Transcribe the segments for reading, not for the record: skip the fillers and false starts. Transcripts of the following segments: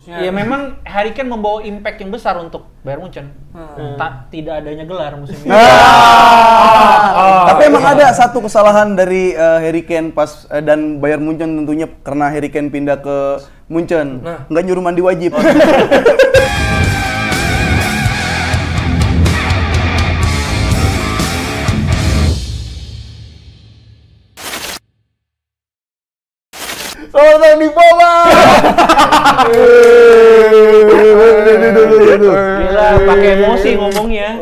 Ya memang Harry Kane membawa impact yang besar untuk Bayern Munchen. Tidak adanya gelar musim ini. Tapi emang ada satu kesalahan dari Harry Kane pas dan Bayern Munchen tentunya karena Harry Kane pindah ke Munchen. Nggak nyuruh mandi wajib. Selamat datang di Bola. Gila, pakai emosi ngomongnya.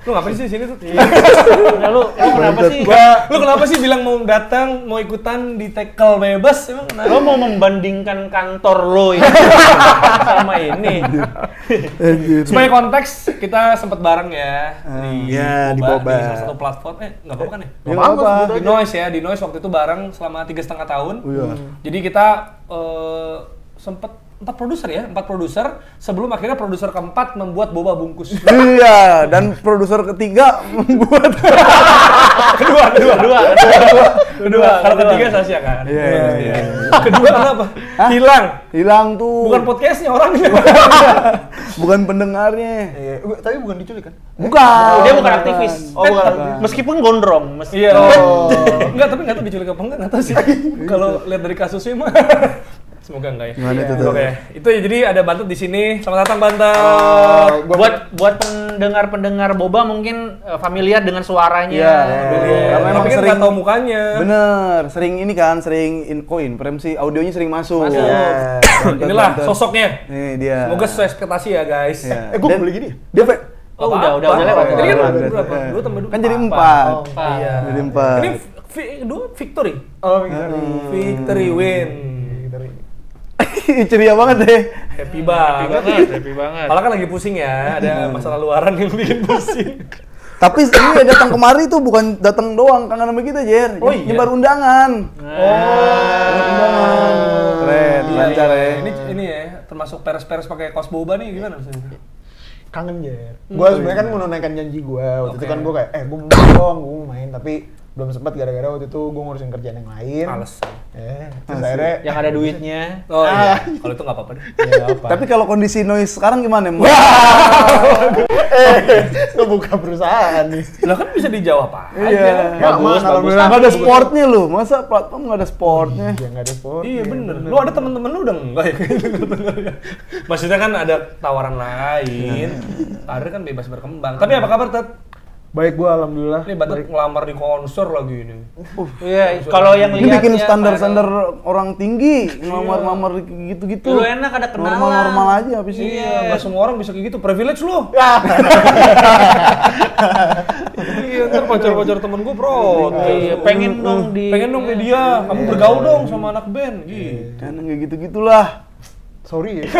Lu ngapain sih sini tuh? Nah, lu kenapa sih? Lu kenapa sih bilang mau datang, mau ikutan di tackle bebas? Emang kenapa? Lo mau membandingkan kantor lo ini sama ini? Sebagai konteks, kita sempat bareng ya di Boba. di salah satu platform. Nggak apa-apa kan ya? Nggak apa-apa. Di Noise ya, di Noise waktu itu bareng selama 3,5 tahun. Iya. Jadi kita sempat 4 produser sebelum akhirnya produser keempat membuat boba bungkus. Iya, dan produser ketiga membuat kedua. Kalau ketiga Sasha kan. Iya. Kedua kenapa? Hilang tuh. Bukan podcastnya orangnya. Bukan pendengarnya. Iya, tapi bukan diculik kan? Bukan. Dia bukan aktivis. Meskipun gondrong. Iya. Enggak, tapi nggak tahu diculik apa enggak, nggak tahu sih. Kalau lihat dari kasusnya mah. Semoga enggak ya. Gimana itu tuh? Oke, itu ya, jadi ada Bantet di sini. Selamat datang Bantet. Buat pendengar Boba mungkin familiar dengan suaranya. Iya. Karena emang kan nggak tahu mukanya. Bener, sering impresi audionya sering masuk. Iya. Inilah sosoknya. Nih dia. Semoga sesuai ekspektasi ya guys. Iya. Gue beli gini. Dia Oh, udah lewat. Jadi kan Udah. berapa? 2 tambah 2. kan jadi 4. Iya. Jadi 4. Ini victory. Oh, Victory win. Ceria banget deh. Happy banget. Happy banget. Padahal kan lagi pusing ya, ada masalah luaran yang bikin pusing. Tapi ini datang kemari tuh bukan datang doang kangen sama kita, Jer. Oh, iya? Nyebar undangan. Keren, lancar ya. Ini ya, termasuk peres-peres pakai kaos boba nih gimana maksudnya? Kangen ya. Gue sebenarnya kan menunaikan janji gue. Waktu itu kan gue kayak, gue mau main dong, gue mau main. Tapi belum sempat gara-gara waktu itu gue ngurusin kerjaan yang lain. Males. Terus akhirnya Yang ada duitnya. Oh iya, kalau itu nggak apa-apa deh. Tapi kalau kondisi Noise sekarang gimana, Mo? ngebuka perusahaan nih. Lah kan bisa dijawab aja. Iya. Bagus, alhamdulillah. Nggak ada sportnya lu. Masa platform nggak ada sportnya? Ya nggak ada sport. Iya bener. Lu ada temen-temen lu udah enggak ya? Maksudnya kan ada tawaran lain. Karir kan bebas berkembang. Tapi apa kabar Ted? Baik gue alhamdulillah. Ini Bantet ngelamar di konser lagi ini. Iya, kalau yang Ini lihat bikin ya, standar-standar orang tinggi, ngelamar-lamar gitu-gitu. Lu enak ada kenalan. Normal-normal aja habis ini. Iya, nggak semua orang bisa kayak gitu. Privilege lu. Iya, ntar pacar-pacar temen gue bro. Iya, pengen dong kayak dia. Kamu bergaul dong sama anak band. Gitu. Kan kayak gitu-gitulah. Sorry ya.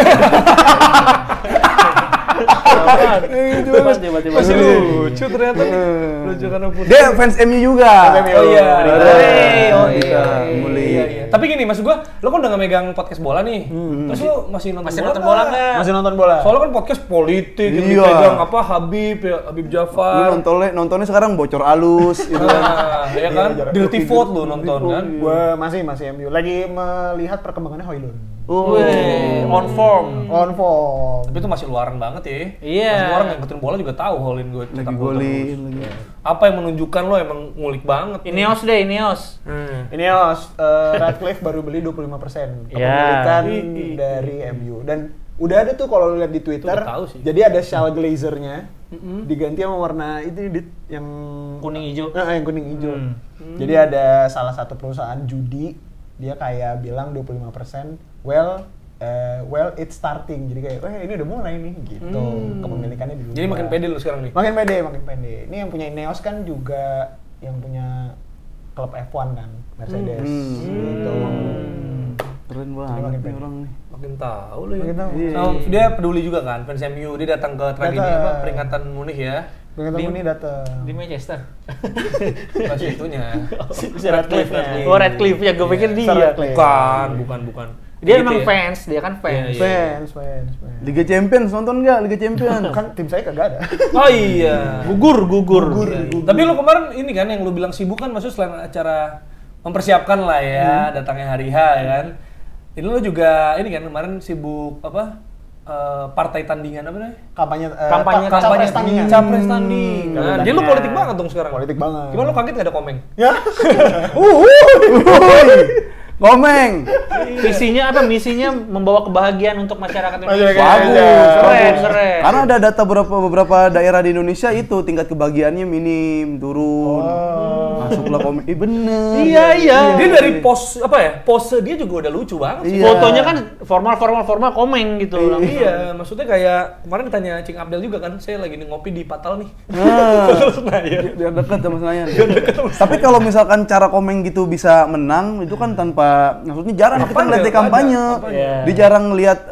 Masih lucu ternyata nih. Lucu karena putih. Dia fans MU juga. Oh iya. Mulai. Tapi gini, maksud gua, lo kan udah nggak megang podcast bola nih. Terus lo masih nonton bola nggak? Masih nonton bola. Soalnya kan podcast politik, yang Iya. dipegang apa Habib Lu Jafar. nontonnya sekarang bocor alus gitu kan. Nah, ya kan? Dirty Vote lo nonton kan? Gue masih MU. Lagi melihat perkembangannya Højlund. on form. On form. Tapi itu masih luaran banget ya. Iya. Semua orang yang ngikutin bola juga tahu Holin gue Lagi golin lagi. Apa yang menunjukkan lo emang ngulik banget. Ineos deh, Ineos. Ini Radcliffe baru beli 25% Ya. kepemilikan dari MU. Dan udah ada tuh kalau lu lihat di Twitter. Udah tahu sih. Jadi ada shell glazernya diganti sama warna itu yang Kuning hijau. yang kuning hijau. Jadi ada salah satu perusahaan judi, dia kayak bilang 25%. Well, it's starting. Jadi kayak, ini udah mulai nih gitu. Kepemilikannya dulu. Jadi makin pede lo sekarang nih. Makin pede. Ini yang punya Ineos kan juga yang punya klub F1 kan, Mercedes gitu. Keren banget nih orang nih. Makin tahu lo ya. Makin tahu. Dia peduli juga kan fans MU. Dia datang ke tragedi Datang. peringatan Munich ya. Pengen tahu ini datang. Di Manchester. Masih itunya. Si Radcliffe-nya. Oh, Radcliffe ya, gue pikir dia. Radcliffe. Bukan. Dia Gitu emang ya? fans, dia kan fans. Iya. Fans. Liga Champions nonton nggak? Liga Champions. Kan tim saya kagak ada. Oh iya. Gugur. Iya. Tapi lu kemarin ini kan yang lu bilang sibuk kan, maksudnya selain acara mempersiapkan lah ya datangnya hari H ya kan. Ini lo juga ini kan kemarin sibuk apa? Partai tandingan apa namanya? Kampanye capres tandingan. Capres tanding. Nah, dia lu politik banget dong sekarang. Politik banget. Gimana lu kaget gak ada komeng? Ya. Ngomeng. Visinya apa? Misinya membawa kebahagiaan untuk masyarakat Indonesia. Bagus. Keren. Karena ada data beberapa daerah di Indonesia itu tingkat kebahagiaannya minim, turun. Masuklah komen. Bener. Iya. Dia dari pose dia juga udah lucu banget sih. Iya. Fotonya kan formal komeng gitu. Iya, maksudnya kayak kemarin ditanya Cing Abdel juga kan, saya lagi ngopi di Patal nih. Biar dekat sama Senayan. Tapi kalau misalkan cara komeng gitu bisa menang, itu kan tanpa, maksudnya jarang kita ngeliat di kampanye. Dia jarang lihat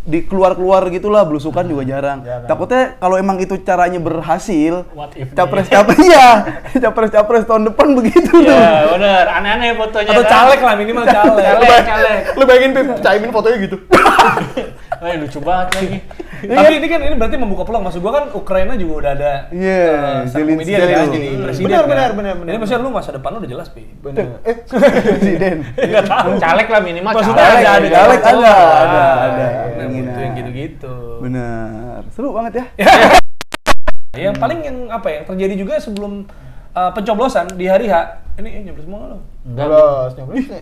di keluar gitulah, belusukan juga jarang. Takutnya kalau emang itu caranya berhasil, capres tahun depan begitu tuh. Iya, bener. Aneh-aneh fotonya. Atau kan? caleg lah, minimal caleg. Caleg. Lu bayangin Pip, Caimin fotonya gitu. Lucu banget lagi. Tapi ini berarti membuka peluang. Maksud gua kan Ukraina juga udah ada Zelensky kan, jadi presiden. Benar. Ini maksudnya lu masa depan lu udah jelas, Pi. Bener. Presiden. Enggak tahu. Caleg lah minimal. Maksudnya Caleg. ada. Gitu yang gitu-gitu. Benar. Seru banget ya. Yang paling yang terjadi juga sebelum pencoblosan di hari H. Ini nyoblos semua lo. Nyoblos.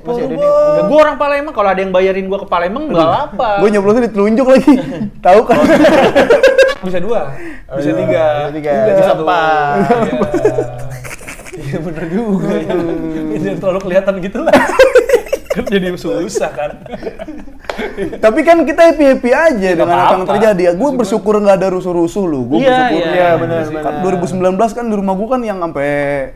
Masih ada nih. Gue orang Palembang, kalau ada yang bayarin gue ke Palembang enggak apa. Gue nyoblosnya ditelunjuk lagi. Tahu kan? Bisa 2, bisa 3. Bisa 4. Iya bener juga ya. Jangan terlalu kelihatan gitu lah. Kan jadi susah kan. Tapi kan kita happy aja dengan apa yang terjadi. Gue bersyukur nggak ada rusuh-rusuh lu. Gue bersyukur. Iya benar. Kan 2019 kan di rumah gue kan yang sampai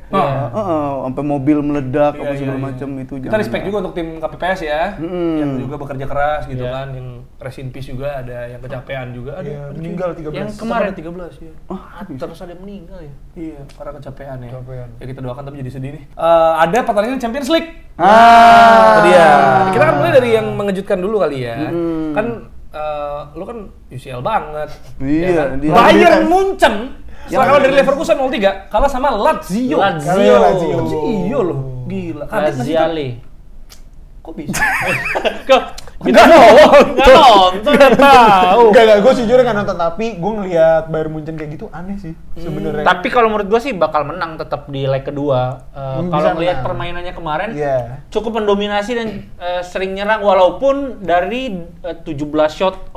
mobil meledak apa segala macam itu. Kita respect juga untuk tim KPPS ya, yang juga bekerja keras gitu kan. Yang rest in peace juga, ada yang kecapean juga. Ada Meninggal 13. Yang kemarin 13 ya. Terus ada yang meninggal ya. Iya, karena kecapean ya. Ya kita doakan, tapi jadi sedih nih. Ada pertandingan Champions League. Dia. Kita kan mulai dari yang mengejutkan dulu kali ya. Kan lu kan UCL banget. Iya. Ya kan? Bayern Munchen setelah kalah dari Leverkusen 0-3, kalah sama Lazio loh. Gila. Laziale. Kok bisa? Kita nonton, tahu. Enggak, gue sejujurnya nggak nonton, tapi gue ngelihat Bayern Munchen kayak gitu aneh sih sebenarnya. Tapi kalau menurut gue sih bakal menang tetap di leg kedua. Kalau ngelihat permainannya kemarin, cukup mendominasi dan sering nyerang walaupun dari 17 shot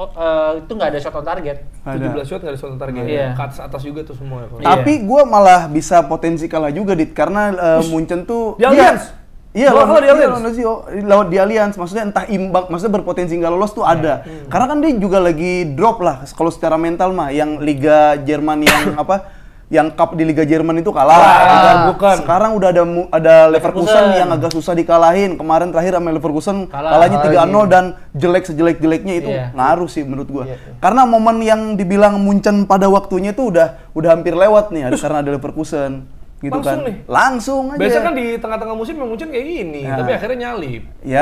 itu nggak ada shot on target. 17 shot nggak ada shot on target. Iya. Ke atas juga tuh semua. Tapi gue malah bisa potensi kalah juga karena Munchen tuh di Allianz. Iya, lawan di Allianz, maksudnya entah imbang, maksudnya berpotensi nggak lolos tuh ada. Karena kan dia juga lagi drop lah, kalau secara mental mah, yang Liga Jerman yang yang cup di Liga Jerman itu kalah. Sekarang udah ada Leverkusen yang agak susah dikalahin. Kemarin terakhir sama Leverkusen kalahnya 3-0 dan jelek sejelek-jeleknya itu ngaruh sih menurut gua. Karena momen yang dibilang Munchen pada waktunya itu udah hampir lewat nih, karena ada Leverkusen. Gitu langsung kan. Nih. Langsung aja. Biasanya kan di tengah-tengah musim yang Munchen kayak gini, tapi akhirnya nyalip. Ya,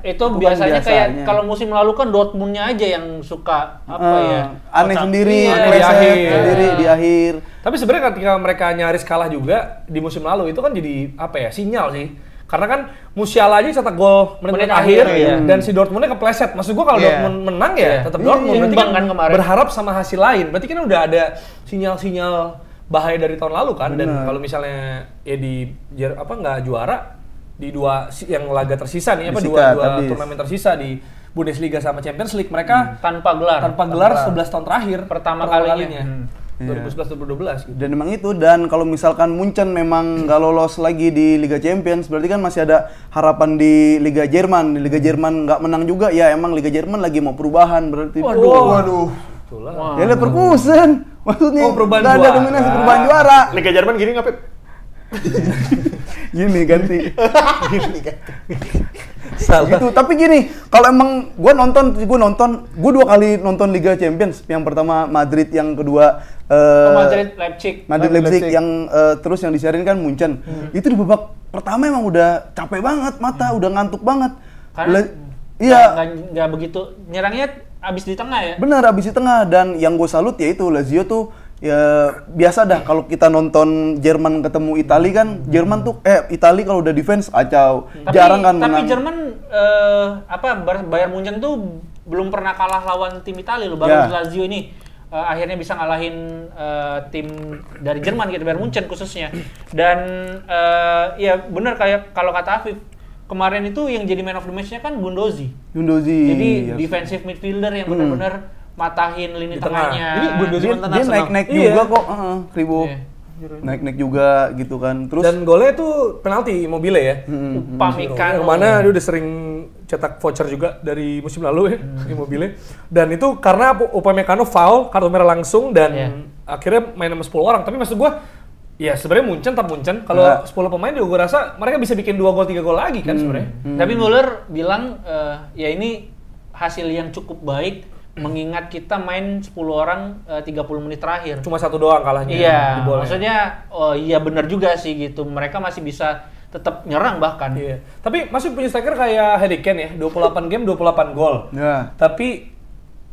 itu biasanya kayak kalau musim lalu kan Dortmundnya aja yang suka aneh sendiri, di akhir. Tapi sebenarnya ketika mereka nyaris kalah juga di musim lalu itu kan jadi sinyal sih. Karena kan Musiala aja cetak gol menit akhir dan si Dortmundnya kepleset. Maksud gua kalau Dortmund menang ya tetap Dortmund. Berarti kan berharap sama hasil lain. Berarti kan udah ada sinyal-sinyal bahaya dari tahun lalu kan. Dan kalau misalnya nggak juara di dua yang laga tersisa nih dua turnamen tersisa di Bundesliga sama Champions League, mereka tanpa gelar 11 tahun terakhir pertama kalinya. 2011-2012 gitu. Dan memang itu, dan kalau misalkan Munchen memang nggak lolos lagi di Liga Champions, berarti kan masih ada harapan di Liga Jerman. Di Liga Jerman nggak menang juga, ya emang Liga Jerman lagi mau perubahan berarti. Waduh. Ya Leverkusen, maksudnya nggak ada dominasi perubahan juara. Liga Jerman gini nggak Pep? Gini ganti. Gitu. Tapi gini, kalau emang gue nonton 2 kali nonton Liga Champions. Yang pertama Madrid, yang kedua Madrid Leipzig, yang terus yang disiarin kan Munchen. Itu di babak pertama emang udah capek banget mata, udah ngantuk banget. Karena nggak begitu nyerangnya abis di tengah ya? Bener, abis di tengah. Dan yang gue salut ya itu Lazio tuh ya biasa dah kalau kita nonton Jerman ketemu Itali kan, Jerman tuh Itali kalau udah defense kacau. Jarang kan tapi menang. Jerman Bayern Munchen tuh belum pernah kalah lawan tim Itali loh. Baru Lazio ini akhirnya bisa ngalahin tim dari Jerman gitu, Bayern Munchen khususnya. Dan ya benar kayak kalau kata Afif, kemarin itu yang jadi man of the match-nya kan Gundozi. Jadi defensive midfielder yang benar-benar matahin lini tengahnya. Ini Gundozi dia naik-naik juga kok, Kribo. Naik-naik juga gitu kan. Terus dan golnya itu penalti Immobile ya. Upamecano. Yang mana dia udah sering cetak voucher juga dari musim lalu ya, Immobile. Dan itu karena Upamecano foul, kartu merah langsung dan akhirnya main sama 10 orang. Tapi maksud gua ya sebenarnya Munchen. Kalau 10 pemain juga gue rasa mereka bisa bikin 2 gol 3 gol lagi kan sebenarnya. Tapi Muller bilang ya ini hasil yang cukup baik mengingat kita main 10 orang 30 menit terakhir. Cuma 1 doang kalahnya. Iya, maksudnya iya benar juga sih gitu. Mereka masih bisa tetap nyerang bahkan. Iya. Tapi masih punya striker kayak Harry Kane ya, 28 game 28 gol. Tapi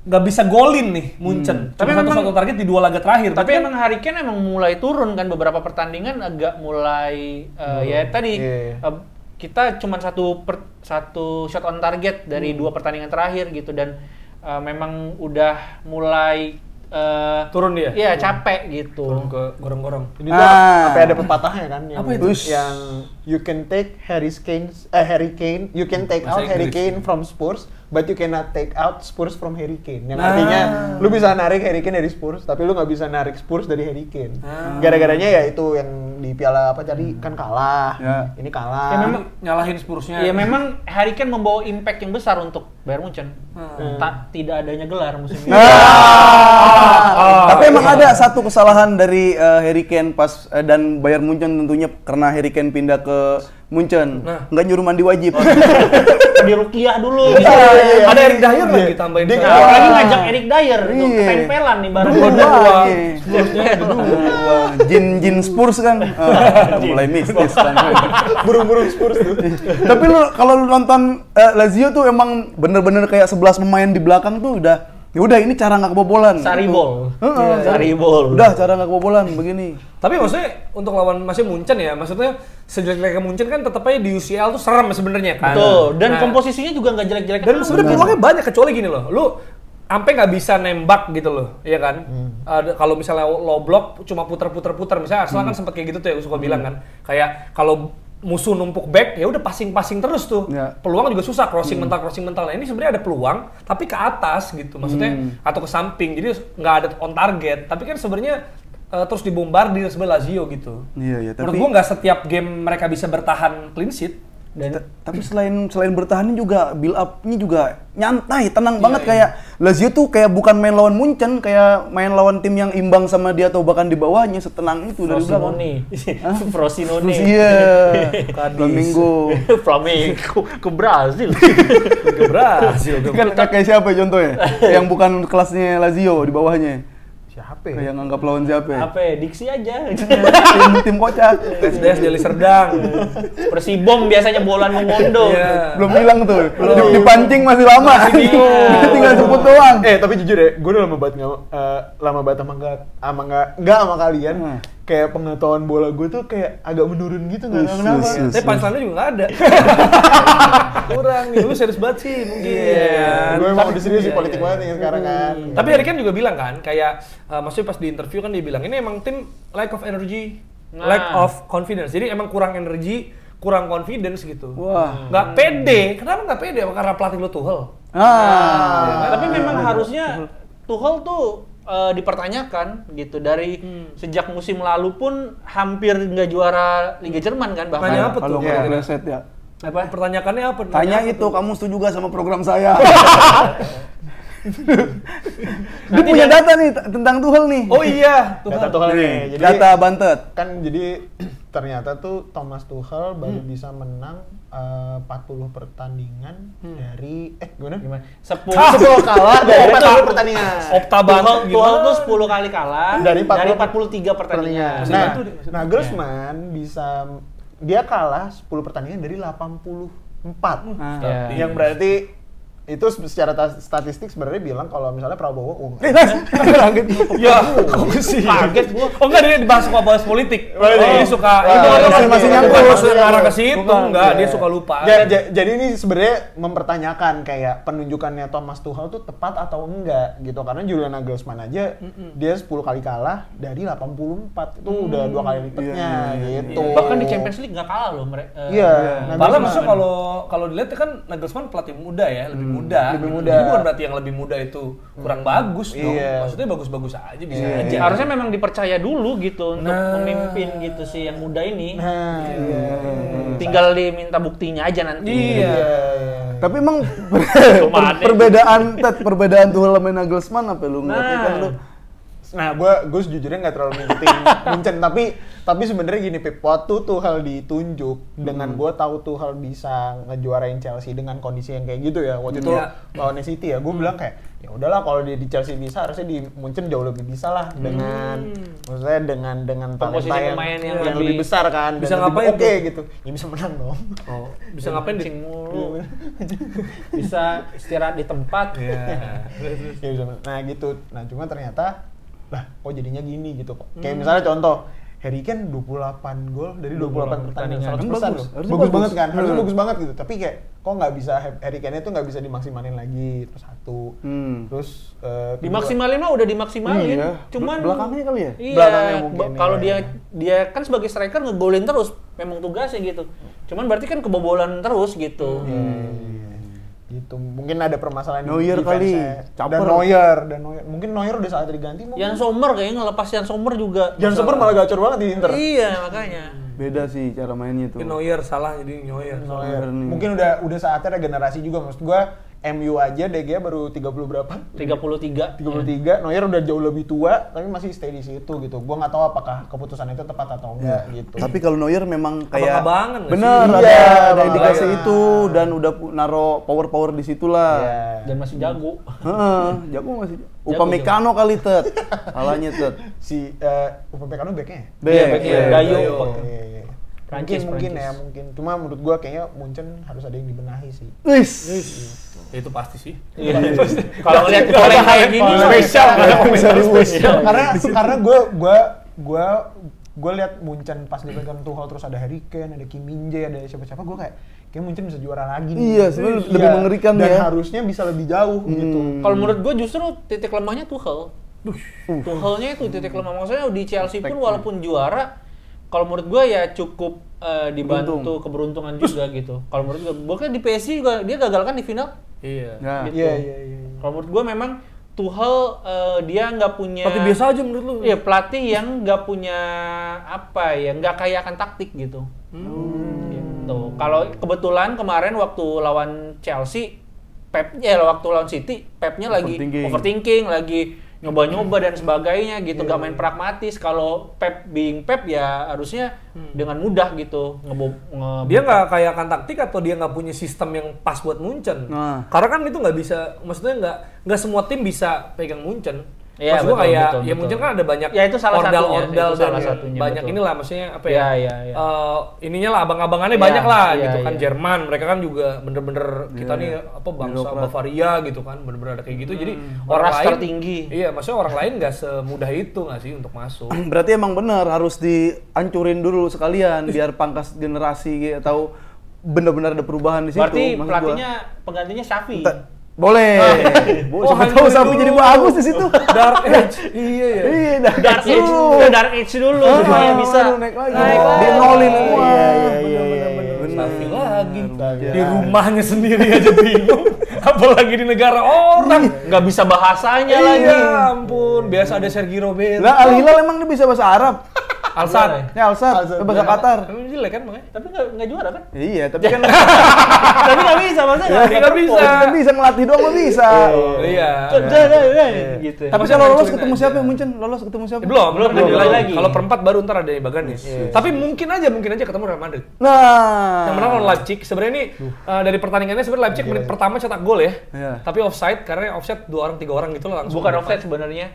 nggak bisa golin nih Munchen. Tapi memang satu target di 2 laga terakhir. Tapi emang Harry Kane emang mulai turun kan, beberapa pertandingan agak mulai ya tadi kita cuma satu shot on target dari 2 pertandingan terakhir gitu, dan memang udah mulai turun dia. Iya, capek gitu. Turun ke gorong-gorong. Ini tuh sampai ada pepatahnya kan yang apa itu? Yang you can take Harry Kane, you can take out Harry Kane from Spurs, but you cannot take out Spurs from Harry Kane. Yang artinya lu bisa narik Harry Kane dari Spurs, tapi lu nggak bisa narik Spurs dari Harry Kane. Gara-garanya ya itu yang di Piala apa tadi kan kalah. Ini kalah. Ya memang nyalahin Spursnya. Ya memang Harry Kane membawa impact yang besar untuk Bayern Munchen. Tidak adanya gelar musim ini. Tapi emang ada satu kesalahan dari Harry Kane pas dan Bayern Munchen tentunya karena Harry Kane pindah ke Munchen, nggak nyuruh mandi wajib. Di Rukiah dulu. Ada Eric Dyer lagi tambahin. Lagi ngajak Eric Dyer untuk ketempelan nih bareng berdua. Jin Spurs kan, mulai mistis kan. Burung-burung Spurs tuh. Tapi lu kalau lu nonton Lazio tuh emang bener-bener kayak 11 pemain di belakang tuh udah ini cara nggak kebobolan. Saribol. Udah cara nggak kebobolan begini. Tapi maksudnya untuk lawan masih Munchen ya, maksudnya sejelek-jeleknya Munchen kan tetap aja di UCL tuh serem sebenarnya kan. Betul. Dan komposisinya juga nggak jelek-jelek. Dan sebenarnya peluangnya banyak, kecuali gini loh, lu sampai nggak bisa nembak gitu loh, iya kan? Kalau misalnya low block cuma puter-puter, misalnya Arsenal kan sempat kayak gitu tuh ya, suka bilang kan, kayak kalau musuh numpuk back ya udah passing terus tuh. Peluang juga susah, crossing mental. Nah ini sebenarnya ada peluang tapi ke atas gitu, maksudnya atau ke samping, jadi nggak ada on target. Tapi kan sebenarnya terus dibombardir sebelah Lazio gitu. Iya, tapi menurut gua nggak setiap game mereka bisa bertahan clean sheet. Tapi selain bertahannya juga build up-nya juga nyantai, tenang banget. Kayak Lazio tuh kayak bukan main lawan Munchen, kayak main lawan tim yang imbang sama dia atau bahkan di bawahnya, setenang itu dari belakang. Frosinone. Iya. Flamengo ke Brazil. Kan kayak siapa contohnya? Yang bukan kelasnya Lazio di bawahnya. Siapa? Kayak nganggap lawan siapa? Diksi aja. tim kocak. SDS Deli Serdang. Persibom biasanya bolan mengondo. Belum hilang tuh. Dipancing masih lama. Tinggal jemput doang. Tapi jujur ya, gue udah lama banget sama kalian. Kayak pengetahuan bola gue tuh kayak agak menurun gitu, nggak tahu kenapa. Tapi punchline-nya juga nggak ada. Kurang nih, lu serius banget sih mungkin. Gue emang udah serius sih, politik banget nih sekarang kan. Tapi Harry Kane juga bilang kan, kayak maksudnya pas di interview kan dia bilang ini emang tim lack of energy, lack of confidence. Jadi emang kurang energi, kurang confidence gitu. Nggak pede. Kenapa nggak pede? Karena pelatih lu Tuchel. Tapi memang harusnya Tuchel tuh dipertanyakan gitu, dari sejak musim lalu pun hampir nggak juara Liga Jerman kan bahkan. Tanya apa tuh? Kalau nggak reset ya. Apa? Pertanyaannya apa? Tanya itu, kamu setuju gak sama program saya? Dia punya data nih tentang Tuchel nih. Oh iya, Data Tuchel nih. Jadi, data Bantet. Kan jadi ternyata tuh Thomas Tuchel baru bisa menang 40 pertandingan dari gimana? 10 kalah dari 40 pertandingan. Opta banget Tuchel tuh 10 kali kalah dari 43 pertandingan. Nah, Nagelsmann dia kalah 10 pertandingan dari 84. Yang berarti itu secara statistik sebenarnya bilang kalau misalnya Prabowo Kaget. Ya, kok sih? Kaget gua. Oh enggak, dia dibahas suka bahas politik. Dia suka itu masih nyambung arah ke situ. Enggak, dia suka lupa. Jadi ini sebenarnya mempertanyakan kayak penunjukannya Thomas Tuchel tuh tepat atau enggak gitu, karena Julian Nagelsmann aja dia 10 kali kalah dari 84, itu udah 2 kali lipatnya gitu. Bahkan di Champions League nggak kalah loh mereka. Padahal maksudnya kalau dilihat kan Nagelsmann pelatih muda ya, lebih muda. Jadi bukan berarti yang lebih muda itu kurang bagus dong. Maksudnya bagus-bagus aja bisa aja. Harusnya memang dipercaya dulu gitu untuk memimpin gitu sih yang muda ini. Tinggal diminta buktinya aja nanti. Tapi emang perbedaan Tuchel sama Nagelsmann apa lu ngeliatnya kan lu? Nah, gue sejujurnya nggak terlalu ngikutin Munchen, tapi sebenarnya gini Pip, waktu Tuchel ditunjuk dengan gue tahu Tuchel bisa ngejuarain Chelsea dengan kondisi yang kayak gitu ya, waktu itu lawan City ya, gue bilang kayak ya udahlah kalau dia di Chelsea bisa, harusnya di Munchen jauh lebih bisa lah dengan maksudnya dengan talenta yang lebih besar kan, bisa dan ngapain oke gitu, ya bisa menang dong. Bisa ngapain di mulu. Bisa istirahat di tempat. Nah gitu, nah cuma ternyata lah kok jadinya gini gitu kok. Kayak misalnya contoh, Harry Kane 28 gol dari 28 pertandingan, 100% loh. Bagus banget kan, harusnya bagus banget gitu. Tapi kayak kok nggak bisa, Harry Kane itu nggak bisa dimaksimalin lagi, terus satu. Terus dimaksimalin mah udah dimaksimalin. Cuman belakangnya kali ya? Iya, kalau dia kan sebagai striker ngegolin terus, memang tugasnya gitu. Cuman berarti kan kebobolan terus gitu. Gitu. Mungkin ada permasalahan Neuer kali, dan Neuer. Mungkin Neuer udah saatnya diganti. Jan Sommer kayaknya ngelepas Jan Sommer juga. Jan Sommer malah gacor banget di Inter. Iya, makanya. Beda sih cara mainnya tuh. Neuer salah jadi Neuer. Mungkin udah saatnya regenerasi juga, maksud gua. MU aja De Gea baru 30 berapa? 33. Neuer udah jauh lebih tua tapi masih stay di situ gitu. Gua nggak tahu apakah keputusan itu tepat atau enggak gitu. Tapi kalau Neuer memang kayak bener ada indikasi itu dan udah naro power di situ lah. Dan masih jago. Jago masih. Upamecano kali Tet. Salahnya Tet. Si Upamecano backnya? Backnya. Dayo. Mungkin. Cuma menurut gua kayaknya Munchen harus ada yang dibenahi sih. Itu pasti sih. Kalau ngeliat oleh kayak gini spesial. Karena gua lihat Munchen pas dipegang Tuchel terus ada Harry Kane, ada Kim Min-jae, ada siapa-siapa, gua kayak Munchen bisa juara lagi nih. Iya, sebenarnya lebih mengerikan dan harusnya bisa lebih jauh gitu. Kalau menurut gua justru titik lemahnya Tuchel. Tuchelnya itu titik lemah, maksudnya di Chelsea pun walaupun juara, kalau menurut gue ya cukup dibantu keberuntungan juga gitu. Kalau menurut gue, bahkan di PSG juga dia gagal kan di final. Iya. Gitu. Iya. Kalau menurut gue memang Tuchel dia nggak punya. Pelatih biasa aja menurut lu? Iya, pelatih yang nggak punya nggak kaya akan taktik gitu. Gitu. Kalau kebetulan kemarin waktu lawan Chelsea, waktu lawan City, Pepnya lagi overthinking, lagi nyoba-nyoba dan sebagainya gitu, nggak main pragmatis. Kalau Pep ya harusnya dengan mudah gitu dia nggak kayak akan taktik atau dia nggak punya sistem yang pas buat Munchen. Karena kan itu nggak bisa, maksudnya nggak semua tim bisa pegang Munchen. Ya, maksud gua kayak ya Munchen kan ada banyak ya, itu salah ordal dan banyak inilah, maksudnya apa ya, ininya lah abang-abangannya banyak lah gitu kan. Jerman mereka kan juga bener-bener kita nih bangsa Bavaria gitu kan, bener-bener ada kayak gitu. Jadi orang lain tertinggi. Iya, maksudnya orang lain nggak semudah itu nggak sih untuk masuk. Berarti emang bener harus dihancurin dulu sekalian biar pangkas generasi atau bener-bener ada perubahan di situ. Berarti pelatihnya penggantinya Xavi. Boleh. Siapa tahu Sapi jadi bagus di situ. Dark Age. Iya. Dark Age dulu supaya bisa naik lagi. Dia nolin semua. Iya. Sapi lagi. Di rumahnya sendiri aja bingung. Apalagi di negara orang. Nggak bisa bahasanya lagi. Ya ampun. Biasa ada Sergio Roberto. Lah Al Hilal emang dia bisa bahasa Arab. Alsat. Ya Alsat. Bahasa Qatar. Emang jelek kan makanya? Tapi nggak juara kan? Iya, tapi kan tapi nggak bisa maksudnya. Nggak bisa. Kan bisa ngelatih doang nggak bisa. Iya. Gitu. Tapi kalau lolos ketemu siapa yang Munchen? Lolos ketemu siapa? Belum lagi. Kalau perempat baru ntar ada Baganis. Tapi mungkin aja ketemu Real Madrid. Nah, yang menang lawan Leipzig. Sebenarnya ini dari pertandingannya sebenarnya Leipzig menit pertama cetak gol ya. Tapi offside karena offside 2 orang 3 orang gitu loh langsung. Bukan offside sebenarnya.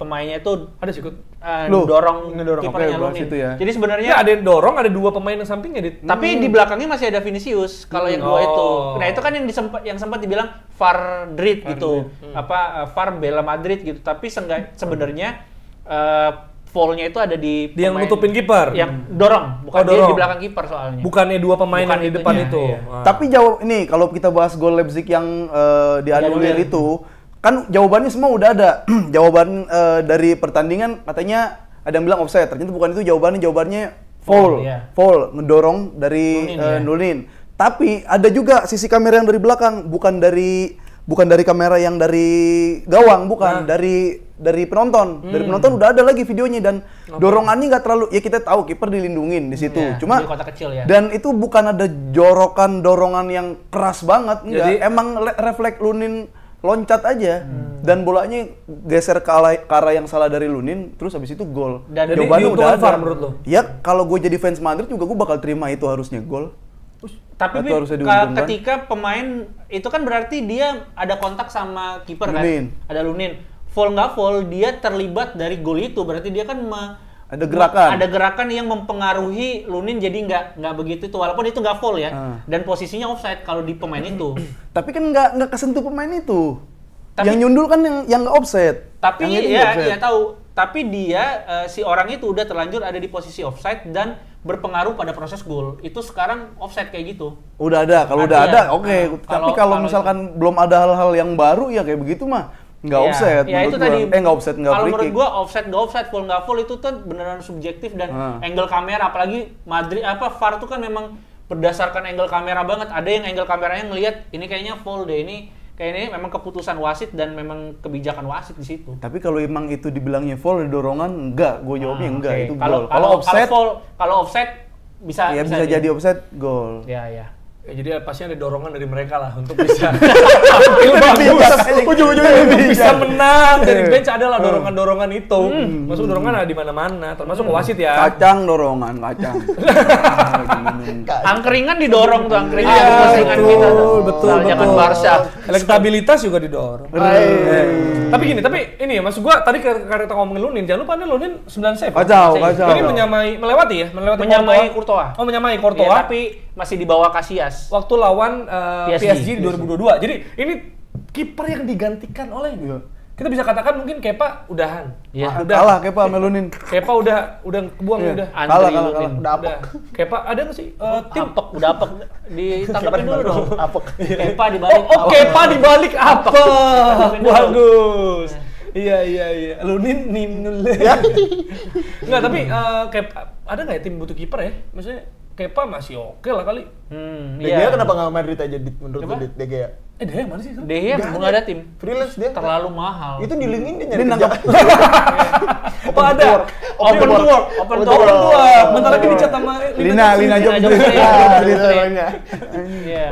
Pemainnya itu ada sih ikut. dorong kipernya Lunin. Ya. Jadi sebenarnya ada yang dorong, ada 2 pemain yang sampingnya. Tapi di belakangnya masih ada Vinicius kalau yang 2 itu. Nah, itu kan yang sempat dibilang VAR Madrid gitu. VAR bela Madrid gitu. Tapi sebenarnya foul-nya itu ada di yang nutupin kiper. Yang dorong, bukan dia di belakang kiper soalnya. Bukannya 2 pemain yang di depan itu. Iya. Tapi jawab ini kalau kita bahas gol Leipzig yang dianulir itu, kan jawabannya semua udah ada. Jawaban dari pertandingan katanya ada yang bilang offside. Ternyata bukan itu jawabannya foul. Foul ngedorong dari Lunin. Tapi ada juga sisi kamera yang dari belakang, bukan dari kamera yang dari gawang, bukan dari penonton. Dari penonton udah ada lagi videonya dan dorongannya nggak terlalu, ya kita tahu kiper dilindungin di situ. Cuma di kotak kecil ya. Dan itu bukan ada dorongan yang keras banget, enggak. Jadi, emang refleks Lunin loncat aja dan bolanya geser ke arah yang salah dari Lunin, terus habis itu gol. Dan jawabannya udah ada menurut lo? Ya kalau gue jadi fans Madrid juga gue bakal terima itu harusnya gol. Tapi ketika pemain itu kan berarti dia ada kontak sama kiper kan? Ada Lunin. Foul nggak foul, dia terlibat dari gol itu. Berarti dia kan ada gerakan. Ada gerakan yang mempengaruhi Lunin jadi nggak begitu itu. Walaupun itu nggak foul ya. Dan posisinya offside kalau di pemain itu. Tapi kan nggak kesentuh pemain itu. Yang nyundul kan yang nggak offside. Tapi ya tahu. Tapi dia si orang itu udah terlanjur ada di posisi offside dan berpengaruh pada proses gol. Itu sekarang offside kayak gitu. Udah ada, kalau udah ada oke. Tapi kalau misalkan belum ada hal-hal yang baru ya kayak begitu mah nggak offside. Ya itu tadi. Nggak offside, nggak free kick. Kalau menurut gua offside nggak offside, full nggak full itu tuh beneran subjektif dan angle kamera, apalagi Madrid VAR tuh kan memang berdasarkan angle kamera banget. Ada yang angle kameranya ngelihat ini kayaknya full deh, ini kayaknya memang keputusan wasit dan memang kebijakan wasit di situ. Tapi kalau emang itu dibilangnya foul di dorongan, enggak. Gue jawabnya enggak, itu gol. Kalau offside bisa jadi offside gol. Ya. Jadi pasti ada dorongan dari mereka lah untuk bisa tampil bagus, ujung-ujungnya untuk bisa menang. Dari bench adalah dorongan-dorongan itu. Masuk dorongan ada di mana-mana, termasuk wasit ya. Kacang. Angkringan didorong tuh, angkringan. Betul. Jangan Barca. Elektabilitas juga didorong. Tapi ini ya, maksud gua tadi karena kita ngomongin Lunin, jangan lupa Lunin 9 save. Kacau. Ini melewati Courtois. Oh, menyamai Courtois. Tapi masih di bawah Casillas. Waktu lawan PSG di 2022. Jadi ini kiper yang digantikan oleh kita bisa katakan mungkin Kepa udahan. Iya. Kalah Kepa sama Lunin. Kepa udah kebuang udah. Kalah. Udah apek. Kepa ada nggak sih tim apek udah apek ditangkapin dulu dong. Apek. Kepa dibalik. Kepa dibalik apa? Bagus. Iya. Lunin nimnul. Enggak, tapi Kepa ada nggak ya tim butuh kiper ya? Maksudnya Kepa masih oke lah kali. De Gea kenapa nggak Madrid aja menurut lu De Gea? De Gea mana sih? De Gea nggak ada tim. Freelance dia terlalu mahal. Itu di LinkedIn dia nyari kerja. Oh ada. Open tour. Bentar lagi dicat sama Lina Job.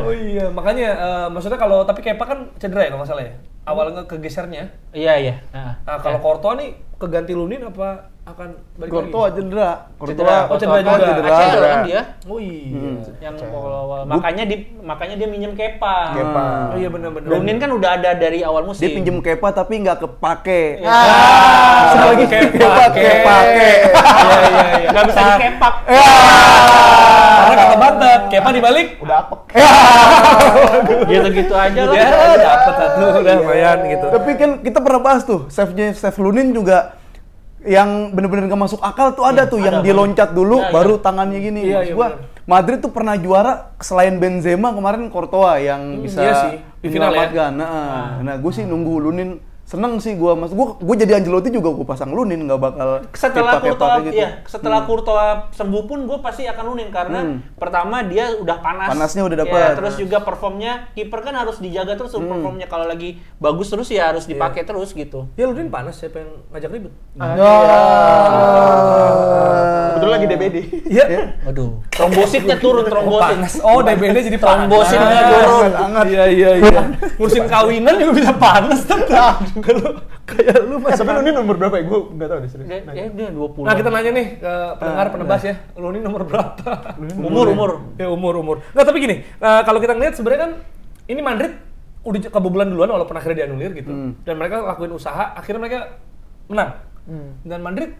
Oh iya, makanya maksudnya kalau tapi Kepa kan cedera ya kalau nggak salah ya. Awalnya kegesernya. Iya. Nah, kalau Courtois nih keganti Lunin apa akan balik lagi? Courtois cedera. Cedera juga. Cedera kan dia. Oh iya. Yang awal. Makanya dia minjem Kepa. Oh iya benar. Lunin kan udah ada dari awal musim. Dia pinjem Kepa tapi nggak kepake. Lagi kepake. Iya. Nggak bisa dikepak. Karena kata Bantet, Kepa dibalik udah apek. Gitu-gitu aja lah. Ya dapat satu udah lumayan gitu. Tapi kan kita pernah bahas tuh, save Lunin juga yang bener-bener gak masuk akal tuh ada tuh yang dia loncat dulu baru tangannya gini. Maksud gua Madrid tuh pernah juara selain Benzema kemarin Courtois yang bisa menyelamatkan. Nah, gue sih nunggu Lunin. Seneng sih gue, gue jadi Ancelotti juga gue pasang Lunin, nggak bakal setelah Courtois gitu. Setelah Courtois sembuh pun gue pasti akan Lunin karena pertama dia udah panasnya udah dapat, terus juga performnya kiper kan harus dijaga terus performnya, kalau lagi bagus terus ya harus dipakai terus gitu. Ya Lunin panas, siapa yang ngajak ribut? Betul lagi DBD. Iya. Aduh. Trombositnya turun, panas. Oh DBD jadi trombositnya turun. Iya. Ngurusin kawinan juga bisa panas tetap. Kalau kayak lu Tapi Lunin nomor berapa ya? Gue nggak tahu deh serius. Dia 20. Nah kita nanya nih ke pendengar penebas ya, Lunin nomor berapa? Umur. Ya umur. Nggak, tapi gini, kalau kita ngeliat sebenarnya kan ini Madrid udah kebobolan duluan walaupun akhirnya dianulir gitu. Dan mereka lakuin usaha, akhirnya mereka menang. Dan Madrid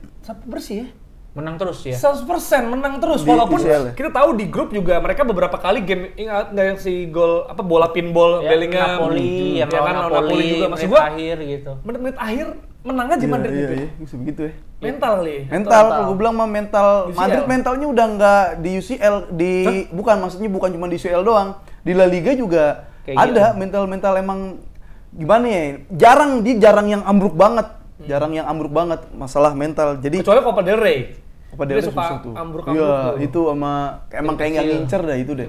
bersih ya. Menang terus ya. 100% menang terus. Walaupun kita tahu di grup juga mereka beberapa kali game, ingat nggak yang si gol bola pinball Bellingham, Napoli, yang lawan Napoli juga. Maksud gua akhir gitu. Menit akhir menang aja Madrid gitu. Iya, bisa begitu ya. Mental kali. Mental, kalau gue bilang mah mental UCL. Madrid mentalnya udah nggak di UCL, maksudnya bukan cuma di UCL doang. Di La Liga juga kayak ada mental emang gimana ya? Jarang yang ambruk banget. Jarang yang ambruk banget masalah mental. Jadi kecuali Copa del Rey. Dia suka ambruk. Iya, itu emang kayak nggak ngincer dah itu deh.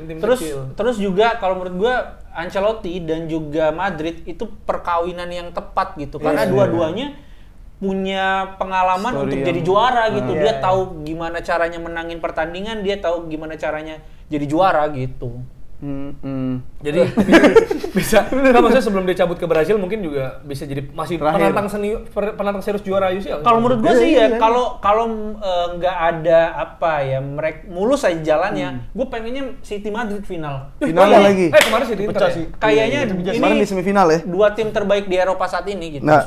Terus juga kalau menurut gua Ancelotti dan juga Madrid itu perkawinan yang tepat gitu. Karena dua-duanya punya pengalaman untuk jadi juara gitu. Dia tahu gimana caranya menangin pertandingan, dia tahu gimana caranya jadi juara gitu. Jadi bisa kan maksudnya sebelum dia cabut ke Brasil mungkin juga bisa jadi masih penantang serius juara UCL. Kalau menurut gue sih ya kalau nggak ada apa ya mereka mulus aja jalannya, gue pengennya City Madrid final. Finalnya lagi. Kemarin City pecah sih. Kayaknya ini di semifinal ya. Dua tim terbaik di Eropa saat ini gitu. Nah,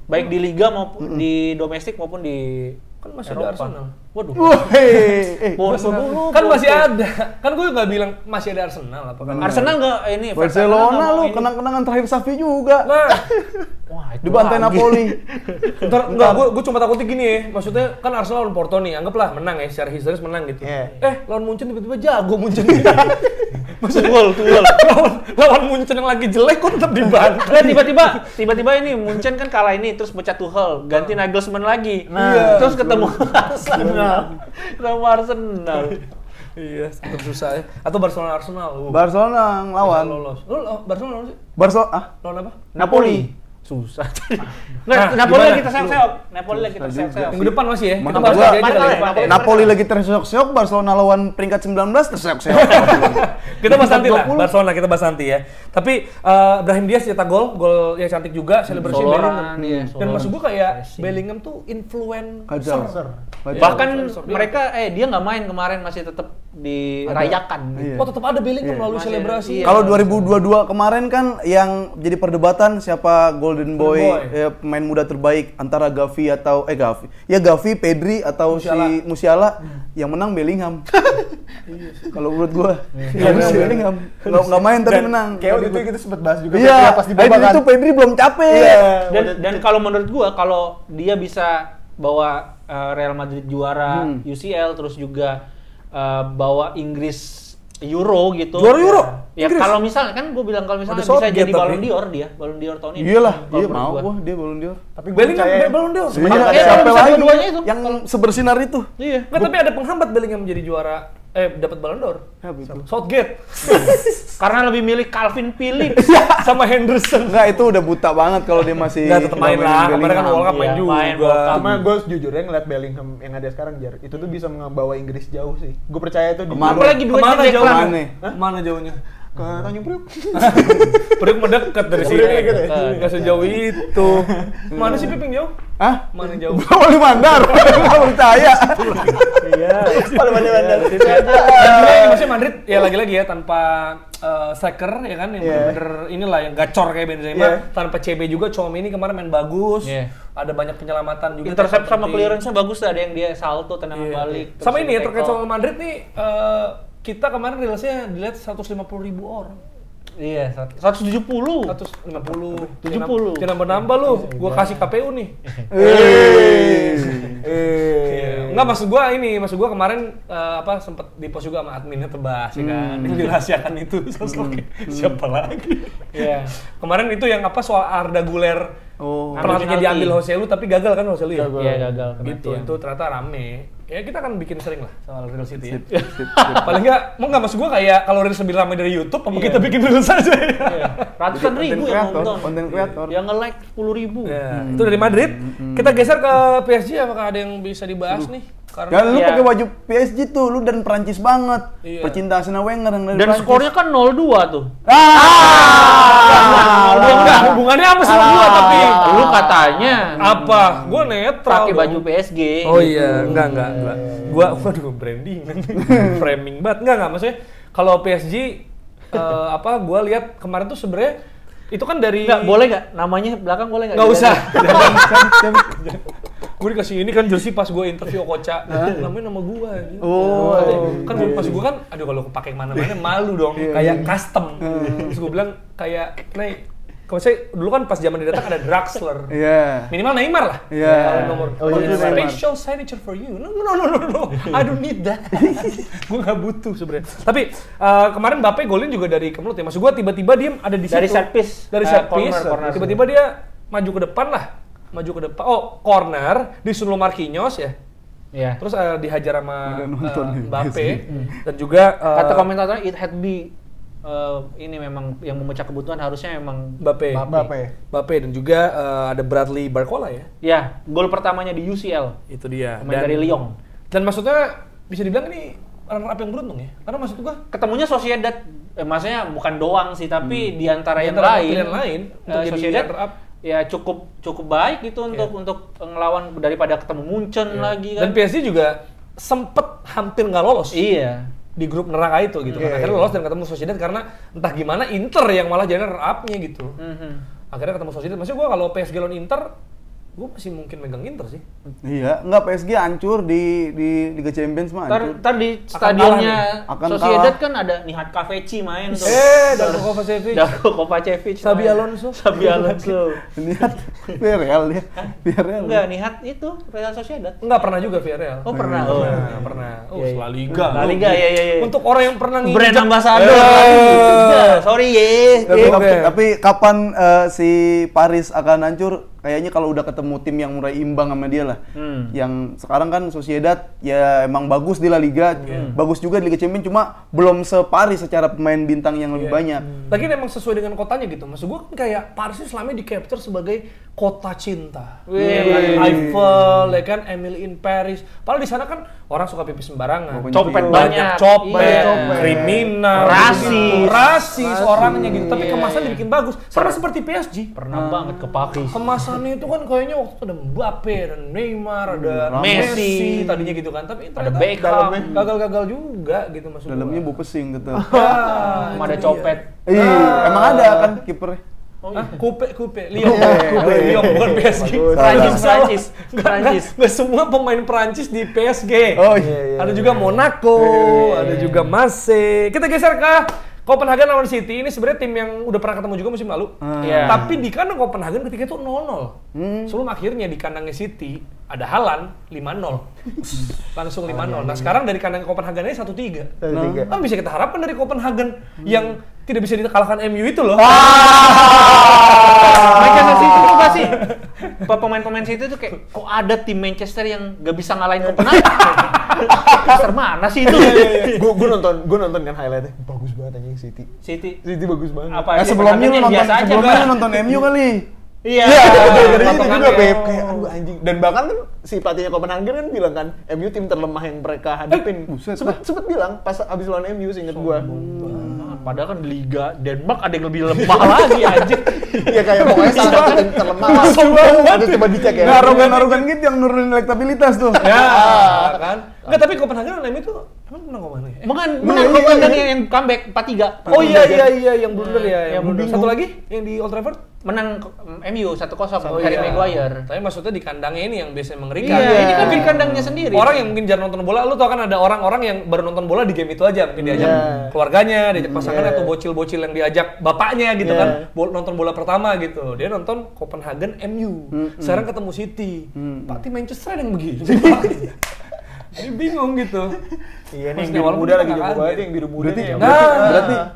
baik di liga maupun di domestik maupun di kan masih ada Arsenal. Waduh. Kan masih ada. Kan gue nggak bilang masih ada Arsenal apa kan? Arsenal nggak ini. Barcelona lu kenang-kenangan terakhir Xavi juga. Nah, wah itu dibantai Napoli. Enggak, gue cuma takutnya gini ya. Maksudnya kan Arsenal lawan Porto nih, anggaplah menang ya, secara historis menang gitu. Lawan Munchen tiba-tiba jago Munchen. Lawan Munchen yang lagi jelek kok tetap dibantai. Tiba-tiba ini Munchen kan kalah ini terus pecah Tuchel, ganti Nagelsmann lagi. Terus ketemu Arsenal. Iya, susah ya. Atau Barcelona Arsenal. Barcelona ngelawan. Barcelona lawan sih? Lawan apa? Napoli. Susah. Napoli lagi terseok-seok. Minggu depan masih ya. Kita bahas aja kali. Napoli lagi terseok-seok, Barcelona lawan peringkat 19 terseok-seok. Kita bahas nanti lah. Barcelona kita bahas nanti ya. Tapi Brahim Diaz cetak gol yang cantik juga, selebrasi Bellingham. Dan maksud gua kayak Bellingham tuh influencer. Bahkan mereka dia nggak main kemarin masih tetap dirayakan. Oh, tetap ada Bellingham melalui selebrasi. Kalau 2022 kemarin kan yang jadi perdebatan siapa Golden Boy. Pemain muda terbaik antara Gavi, Pedri atau Musiala, yang menang Bellingham. Kalau menurut gua, Bellingham nggak main tapi menang. Kayak waktu itu kita sempat bahas juga. Iya, pas itu Pedri belum capek. Dan kalau menurut gua, kalau dia bisa bawa Real Madrid juara UCL, terus juga bawa Inggris Euro gitu. Juara Euro? Ya kalau misalnya kan gue bilang kalau misalnya bisa jadi Ballon d'Or tahun ini. Iyalah, dia mau dia Ballon d'Or. Tapi Bellingham Ballon d'Or. Siapa lagi yang sebersinar itu? Iya. Nggak, tapi ada penghambat Bellingham menjadi juara dapat Ballon d'Or. Southgate. Karena lebih milih Calvin Phillips sama Henderson. Enggak, itu udah buta banget kalau dia masih tetap main lah. Kemarin kan World Cup main juga. Cuma gue jujurnya ngeliat Bellingham yang ada sekarang itu tuh bisa membawa Inggris jauh sih. Gue percaya itu. Apalagi dua Mana jauhnya? Ke Tanjung Priok. Priok mendekat dari sini. Enggak sejauh itu. Mana sih Piping jauh? Mana jauh? Wali Mandar. Enggak percaya. Iya. Wali Mandar. Maksudnya Madrid ya lagi-lagi ya tanpa striker ya kan yang bener-bener inilah yang gacor kayak Benzema, tanpa CB juga. Tchouaméni kemarin main bagus. Ada banyak penyelamatan juga. Intercept sama clearance-nya bagus, ada yang dia salto tendangan balik. Sama ini ya terkait soal Madrid nih, kita kemarin rilisnya dilihat 150.000 orang. Iya, 170. 70. Jangan nambah lu. Gua kasih KPU nih. Enggak, maksud gua kemarin sempat di-post juga sama adminnya terbahas ya kan. Yang dirahasiakan itu sosoknya. Siapa lagi? Iya. Kemarin itu yang soal Arda Güler. Pelatihnya diambil Joselu tapi gagal kan Joselu ya? Iya, gagal. Gitu, itu ternyata rame. Ya kita akan bikin sering lah soal Real City ya. Paling nggak maksud gua kayak kalau Reels lebih ramai dari YouTube, apa kita bikin Reels saja ya? Ratusan ribu yang nonton. Konten kreator. Yang nge-like 10.000. Itu dari Madrid. Kita geser ke PSG, apakah ada yang bisa dibahas nih? Karena lu pakai baju PSG tuh, lu dan Perancis banget. Pecinta Arsene Wenger yang dari Perancis. Dan skornya kan 0-2 tuh. Enggak, hubungannya apa sama gua tapi lu katanya apa? Gua netral pakai baju PSG. Oh iya, enggak. Gua branding framing banget. Enggak maksudnya kalau PSG gua lihat kemarin tuh sebenarnya itu kan dari boleh nggak namanya belakang boleh nggak? Nggak usah. Gue dikasih ini kan jersey pas gue interview Okocha, namanya nama gue. Kan pas gue kan, aduh kalau kepake kemana-mana malu dong, kayak custom. Terus gue bilang kayak, kalau saya dulu kan pas zaman dia datang ada Draxler, minimal Neymar lah. Nomor special signature for you. No, I don't need that. Gue nggak butuh sebenarnya. Tapi kemarin Mbappe golin juga dari kemelut ya. Maksud gue tiba-tiba dia ada di situ. Dari set piece. Tiba-tiba dia maju ke depan lah. Oh, corner disuruh Marquinhos ya. Iya. Terus dihajar sama Mbappe dan juga kata komentator it had be ini memang yang memecah kebutuhan harusnya memang Mbappe dan juga ada Bradley Barcola ya. Ya, gol pertamanya di UCL. Itu dia. Pemain dari Lyon. Dan maksudnya bisa dibilang ini runner up yang beruntung ya. Karena maksud gua ketemunya Sociedad maksudnya bukan doang sih tapi di antara yang lain untuk Sociedad runner up ya cukup baik gitu untuk ngelawan daripada ketemu Munchen lagi kan. Dan PSG juga sempet hampir nggak lolos. Iya. Di grup neraka itu gitu kan. Akhirnya lolos dan ketemu Sociedad karena entah gimana Inter yang malah jadi runner up-nya gitu. Akhirnya ketemu Sociedad. Maksudnya gue kalau PSG lawan Inter, gue masih mungkin megang Inter sih. Iya, enggak PSG hancur di Liga Champions mah hancur. Ntar di stadionnya Sociedad kan ada Nihat Kaveci main tuh. Darko Kovacevic. Sabi Alonso. Nihat Villarreal dia. Villarreal. Enggak, Nihat itu Real Sociedad. Enggak pernah juga Villarreal. Oh, pernah. Pernah. La Liga. La Liga ya. Untuk orang yang pernah brand ambassador. Sorry Tapi kapan si Paris akan hancur? Kayaknya kalau udah ketemu tim yang mulai imbang sama dia lah. Yang sekarang kan Sociedad ya emang bagus di La Liga, bagus juga di Liga Champions, cuma belum se-Paris secara pemain bintang yang lebih banyak. Lagi emang sesuai dengan kotanya gitu. Maksud gue kan kayak Paris itu selama di-capture sebagai kota cinta. Eiffel, ya kan, Emily in Paris. Padahal di sana kan orang suka pipis sembarangan. Copet banyak, kriminal, rasis orangnya gitu. Tapi kemasan dibikin bagus. Sama seperti PSG. Pernah banget ke Paris. Kemasannya itu kan kayaknya waktu ada Mbappe, ada Neymar, ada Messi tadinya gitu kan. Tapi ada Beckham, gagal-gagal juga gitu maksudnya. Dalamnya bau pesing tetap. Ada copet. Emang ada kan kipernya. Coupe, Lyon bukan PSG. Prancis. Nggak semua pemain Prancis di PSG. Ada juga Monaco, ada juga Marseille. Kita geser ke Copenhagen lawan City. Ini sebenarnya tim yang udah pernah ketemu juga musim lalu. Tapi di kandang Copenhagen ketika itu 0-0. Sebelum akhirnya di kandangnya City ada Haaland 5-0. Langsung 5-0. Nah, sekarang dari kandang Copenhagen ini 1-3. Kan bisa kita harapkan dari Copenhagen yang tidak bisa dikalahkan MU itu loh. Manchester City itu pasti pemain-pemain City itu kayak kok ada tim Manchester yang gak bisa ngalahin Copenhagen. Manchester mana sih itu? Gue nonton kan highlightnya, bagus banget anjing City bagus banget. Sebelumnya nonton MU kali. Iya. Dari itu juga Beb, kayak aduh anjing. Dan bahkan kan si pelatihnya Copenhagen kan bilang kan MU tim terlemah yang mereka hadapin. Sempet bilang pas abis lawan MU seinget gua. Padahal kan di Liga Denmark ada yang lebih lemah lagi aja. Iya kayak pokoknya salah satu tim terlemah. Aduh coba dicek ya. Arogan gitu yang nurunin elektabilitas tuh. Ya kan. Enggak, tapi Copenhagen MU itu emang menang kemana ya? Menang Copenhagen yang comeback 4-3. Oh iya yang blunder ya. Yang blunder. Satu lagi yang di Old Trafford menang MU 1-0 Harry Maguire. Tapi maksudnya di kandangnya ini yang biasanya mengerikan. Iya, ini kan di kandangnya sendiri. Orang yang mungkin jarang nonton bola, lu tau kan ada orang-orang yang baru nonton bola di game itu aja, mungkin diajak keluarganya, diajak pasangan atau bocil-bocil yang diajak bapaknya gitu kan, nonton bola pertama gitu. Dia nonton Copenhagen MU. Sekarang ketemu City. Pak tim Manchester yang begini. Jadi bingung gitu. Iya nih, biru muda lagi jago banget yang biru muda nih.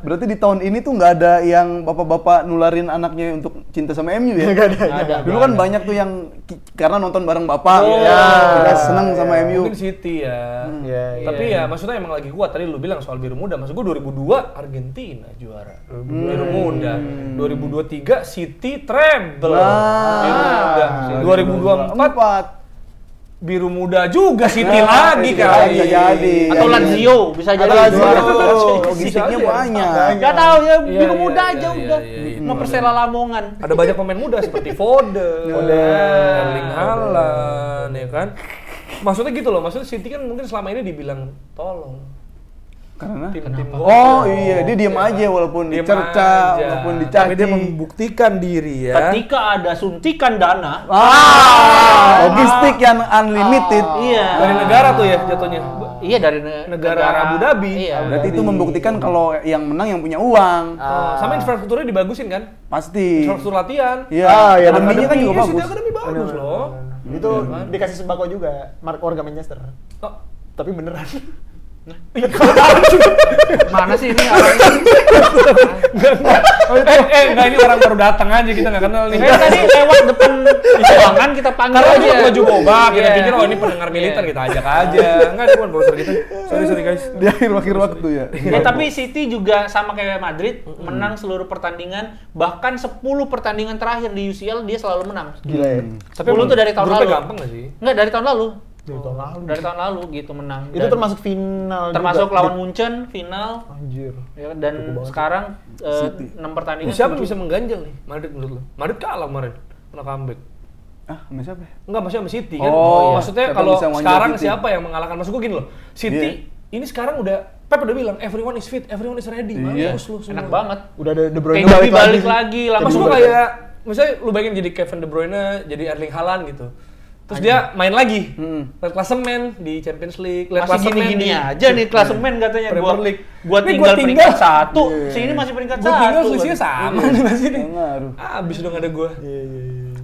Berarti di tahun ini tuh nggak ada yang bapak-bapak nularin anaknya untuk cinta sama MU ya? Nggak ada. Dulu kan banyak tuh yang karena nonton bareng bapak, kita seneng sama MU. Mungkin City ya. Tapi ya maksudnya emang lagi kuat. Tadi lu bilang soal biru muda, maksud gua 2002 Argentina juara. Biru muda. 2023 City treble. Biru muda. 2024 biru muda juga City lagi kali. Bisa jadi. Atau Lazio bisa jadi. Logistiknya banyak. Gak tahu ya, biru muda aja udah. Mau Persela Lamongan. Ada banyak pemain muda seperti Foden, Erling Haaland, ya kan. Maksudnya gitu loh, maksudnya City kan mungkin selama ini dibilang tolong. Karena? Tim-tim Oh iya, dia diam aja walaupun dicerca, walaupun dicaci. Tapi dia membuktikan diri ya. Ketika ada suntikan dana, logistik yang unlimited. Iya. Dari negara tuh ya jatuhnya. Iya dari negara Abu Dhabi. Iya. Berarti itu membuktikan kalau yang menang yang punya uang. Sama infrastrukturnya dibagusin kan? Pasti. Infrastruktur latihan. Iya, akademinya kan juga bagus. Akademi bagus loh. Itu dikasih sembako juga, warga Manchester. Oh. Tapi beneran. Mana sih ini orang? Enggak, ini orang baru datang aja, kita nggak kenal nih. Tadi lewat depan ruangan kita panggil Karena aja. baju boba, kita pikir oh ini pendengar militer, kita ajak aja. Enggak, dia bukan browser kita. Sorry guys. Di akhir waktu ya. Tapi City juga sama kayak Madrid, menang seluruh pertandingan, bahkan 10 pertandingan terakhir di UCL dia selalu menang. Gila ya. Tapi 10 tuh dari tahun lalu. gampang nggak sih? Enggak, dari tahun lalu. Dari tahun lalu gitu menang. itu termasuk final termasuk juga. lawan Munchen final. Anjir. Ya, dan sekarang 6 pertandingan. Siapa yang bisa mengganjal nih Madrid menurut lo? Madrid kalah kemarin, kena comeback. Sama siapa ya? Enggak, maksudnya sama City kan. Maksudnya siapa kalau bisa menganjal sekarang City? siapa yang mengalahkan? Maksud gue gini loh. City ini sekarang udah Pep udah bilang everyone is fit, everyone is ready. Mampus lu semua. Enak banget. Udah ada De Bruyne Kayak balik lagi lah. Maksud gue kayak misalnya lu bayangin jadi Kevin De Bruyne, jadi Erling Haaland gitu. Terus dia main lagi, lihat klasemen di Champions League, lihat Masih klasemen gini-gini di aja nih klasemen katanya Premier League. Gua tinggal peringkat 1, sini masih peringkat 1. Gue tinggal selisihnya sama nih masih nih. Ngaruh. Abis dong ada gue.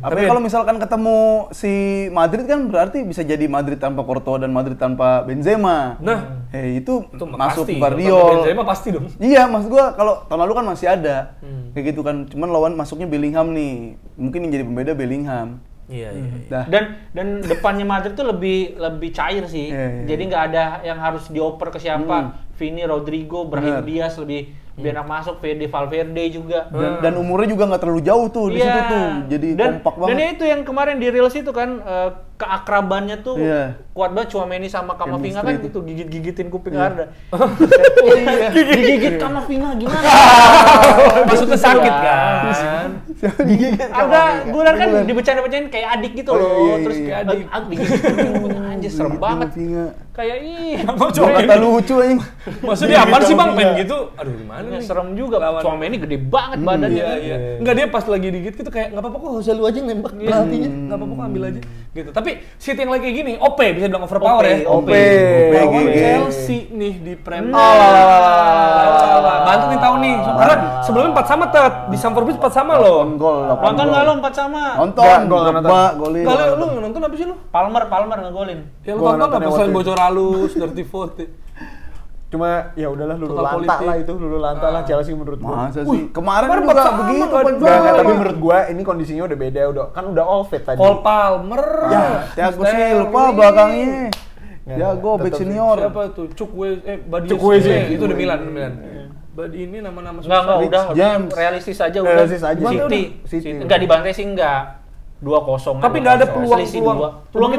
Tapi kalau misalkan ketemu si Madrid kan berarti bisa jadi Madrid tanpa Courtois dan Madrid tanpa Benzema. Nah, itu masuk pasti. Guardiola. Benzema pasti dong. Iya, maksud gua kalau tahun lalu kan masih ada. Kayak gitu kan. Cuman lawan masuknya Bellingham nih. Mungkin yang jadi pembeda Bellingham. Iya. Dah. Dan depannya Madrid tuh lebih cair sih. Iya. Jadi nggak ada yang harus dioper ke siapa. Vini, Rodrigo, Brahim Diaz lebih enak masuk, Fede Valverde juga. Dan umurnya juga nggak terlalu jauh tuh di situ tuh. Jadi kompak banget. Dan itu yang kemarin di Reels itu kan keakrabannya tuh kuat banget. Tchouaméni sama Camavinga kan itu gigit-gigitin kuping Arda. Digigit Camavinga gimana? Maksudnya sakit kan? Arda Güler kan dibecanda-becandain kayak adik gitu loh. Terus kayak adik digigit kuping anjir serem banget. Kayak kata lucu anjing. Maksudnya apaan sih Bang pengen gitu? Aduh gimana nih? Serem juga. Tchouaméni gede banget badannya. Iya. Enggak, dia pas lagi digigit gitu kayak enggak apa-apa kok, Jose lu aja yang nembak pelatihnya. Enggak apa-apa kok, ambil aja. Gitu. Tapi City yang lagi kayak gini, OP bisa bilang overpower ya. OP. Lawan Chelsea nih di Premier. Bantu nih tahu nih. Karena sebelumnya 4-sama Tet. Di Stamford Bridge 4-sama loh. Nonton nggak lo 4-sama? Nonton, golin. Kalau lu nggak nonton apa sih lu? Palmer ngegolin. Ya lu tonton apa selain bocor halus, dirty vote. Cuma ya udahlah lulu Total lantak politik. lah itu, lulu lantak lah Chelsea menurut gua. Masa sih? Kemarin Kemarin juga 4-sama, begitu. Enggak, tapi menurut gua ini kondisinya udah beda, kan udah all fit tadi. Cole Palmer. Ya, Thiago Silva belakangnya. Jago back senior. Siapa tuh? Badi itu udah Milan. Badi ini nama-nama Enggak, udah James. realistis aja udah. Realistis aja. City. Enggak dibantai sih enggak. 2-0. Tapi nggak ada peluang kita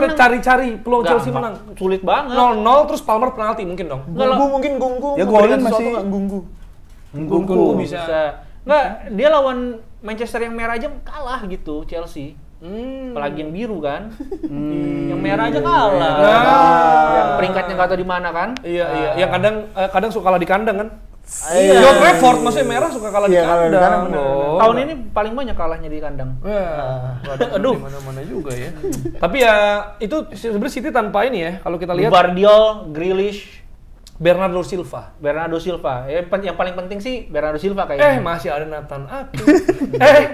menang. cari peluang Nggak, Chelsea menang. Sulit banget. 0-0 terus Palmer penalti mungkin dong. Gunggu. Ya golin masih Gunggu bisa. Enggak, dia lawan Manchester yang merah aja kalah gitu Chelsea. Apalagi yang biru kan. Yang merah aja kalah. Yang peringkatnya nggak tahu di mana kan. Iya. Yang kadang suka kalah di kandang kan. Iya. Yo Trafford maksudnya merah suka kalah di kandang. Tahun ini paling banyak kalahnya di kandang. Aduh. Mana-mana juga ya. Tapi ya itu sebenarnya City tanpa ini ya. Kalau kita lihat Gvardiol, Grealish, Bernardo Silva. Yang paling penting sih Bernardo Silva kayaknya. Masih ada Nathan Ake.